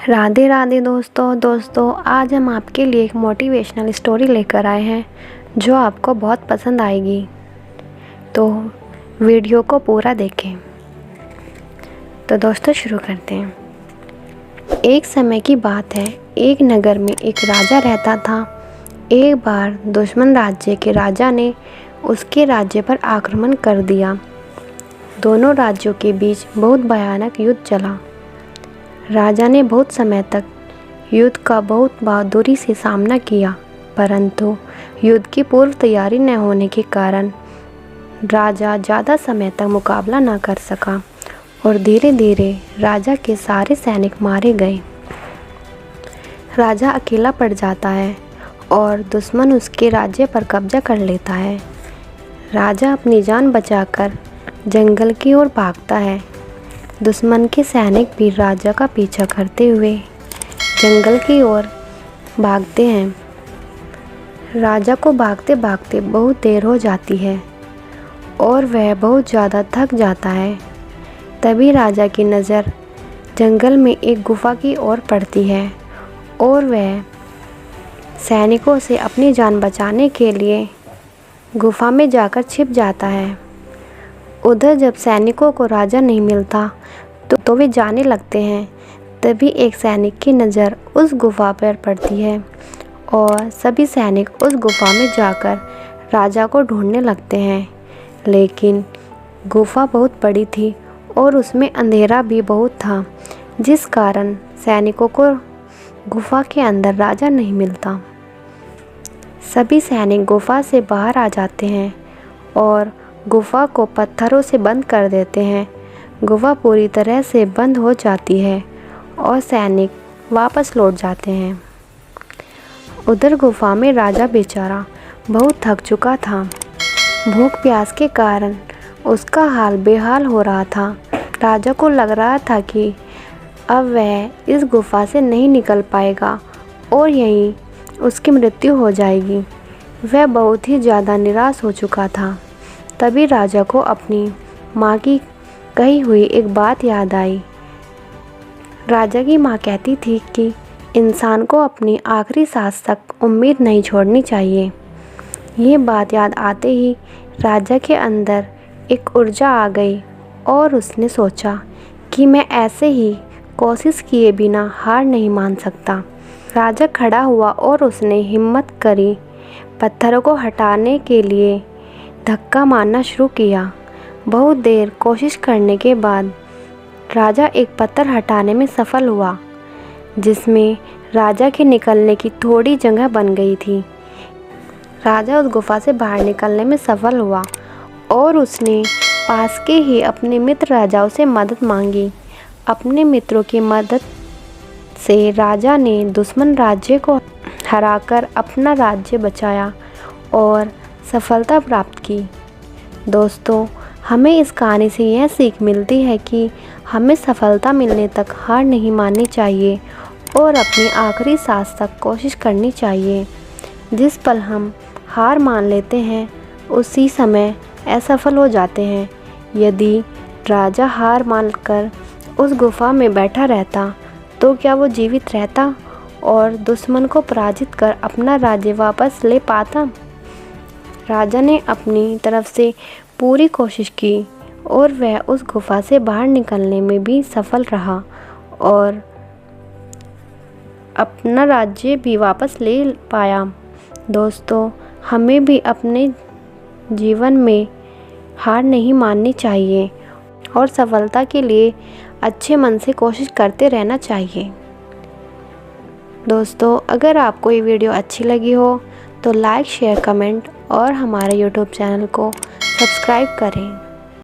राधे राधे दोस्तों आज हम आपके लिए एक मोटिवेशनल स्टोरी लेकर आए हैं जो आपको बहुत पसंद आएगी। तो वीडियो को पूरा देखें। तो दोस्तों शुरू करते हैं। एक समय की बात है, एक नगर में एक राजा रहता था। एक बार दुश्मन राज्य के राजा ने उसके राज्य पर आक्रमण कर दिया। दोनों राज्यों के बीच बहुत भयानक युद्ध चला। राजा ने बहुत समय तक युद्ध का बहुत बहादुरी से सामना किया, परंतु युद्ध की पूर्व तैयारी न होने के कारण राजा ज़्यादा समय तक मुकाबला न कर सका और धीरे धीरे राजा के सारे सैनिक मारे गए। राजा अकेला पड़ जाता है और दुश्मन उसके राज्य पर कब्जा कर लेता है। राजा अपनी जान बचाकर जंगल की ओर भागता है। दुश्मन के सैनिक भी राजा का पीछा करते हुए जंगल की ओर भागते हैं। राजा को भागते भागते बहुत देर हो जाती है और वह बहुत ज़्यादा थक जाता है। तभी राजा की नज़र जंगल में एक गुफा की ओर पड़ती है और वह सैनिकों से अपनी जान बचाने के लिए गुफा में जाकर छिप जाता है। उधर जब सैनिकों को राजा नहीं मिलता तो वे जाने लगते हैं। तभी एक सैनिक की नज़र उस गुफा पर पड़ती है और सभी सैनिक उस गुफा में जाकर राजा को ढूंढने लगते हैं। लेकिन गुफा बहुत बड़ी थी और उसमें अंधेरा भी बहुत था, जिस कारण सैनिकों को गुफा के अंदर राजा नहीं मिलता। सभी सैनिक गुफा से बाहर आ जाते हैं और गुफा को पत्थरों से बंद कर देते हैं। गुफा पूरी तरह से बंद हो जाती है और सैनिक वापस लौट जाते हैं। उधर गुफा में राजा बेचारा बहुत थक चुका था। भूख प्यास के कारण उसका हाल बेहाल हो रहा था। राजा को लग रहा था कि अब वह इस गुफा से नहीं निकल पाएगा और यहीं उसकी मृत्यु हो जाएगी। वह बहुत ही ज़्यादा निराश हो चुका था। तभी राजा को अपनी माँ की कही हुई एक बात याद आई। राजा की माँ कहती थी कि इंसान को अपनी आखिरी सांस तक उम्मीद नहीं छोड़नी चाहिए। ये बात याद आते ही राजा के अंदर एक ऊर्जा आ गई और उसने सोचा कि मैं ऐसे ही कोशिश किए बिना हार नहीं मान सकता। राजा खड़ा हुआ और उसने हिम्मत करी। पत्थरों को हटाने के लिए धक्का मारना शुरू किया। बहुत देर कोशिश करने के बाद राजा एक पत्थर हटाने में सफल हुआ, जिसमें राजा के निकलने की थोड़ी जगह बन गई थी। राजा उस गुफा से बाहर निकलने में सफल हुआ और उसने पास के ही अपने मित्र राजाओं से मदद मांगी। अपने मित्रों की मदद से राजा ने दुश्मन राज्य को हराकर अपना राज्य बचाया और सफलता प्राप्त की। दोस्तों, हमें इस कहानी से यह सीख मिलती है कि हमें सफलता मिलने तक हार नहीं माननी चाहिए और अपनी आखिरी सांस तक कोशिश करनी चाहिए। जिस पल हम हार मान लेते हैं उसी समय असफल हो जाते हैं। यदि राजा हार मानकर उस गुफा में बैठा रहता तो क्या वो जीवित रहता और दुश्मन को पराजित कर अपना राज्य वापस ले पाता? राजा ने अपनी तरफ से पूरी कोशिश की और वह उस गुफा से बाहर निकलने में भी सफल रहा और अपना राज्य भी वापस ले पाया। दोस्तों, हमें भी अपने जीवन में हार नहीं माननी चाहिए और सफलता के लिए अच्छे मन से कोशिश करते रहना चाहिए। दोस्तों, अगर आपको ये वीडियो अच्छी लगी हो तो लाइक, शेयर, कमेंट और हमारे YouTube चैनल को सब्सक्राइब करें।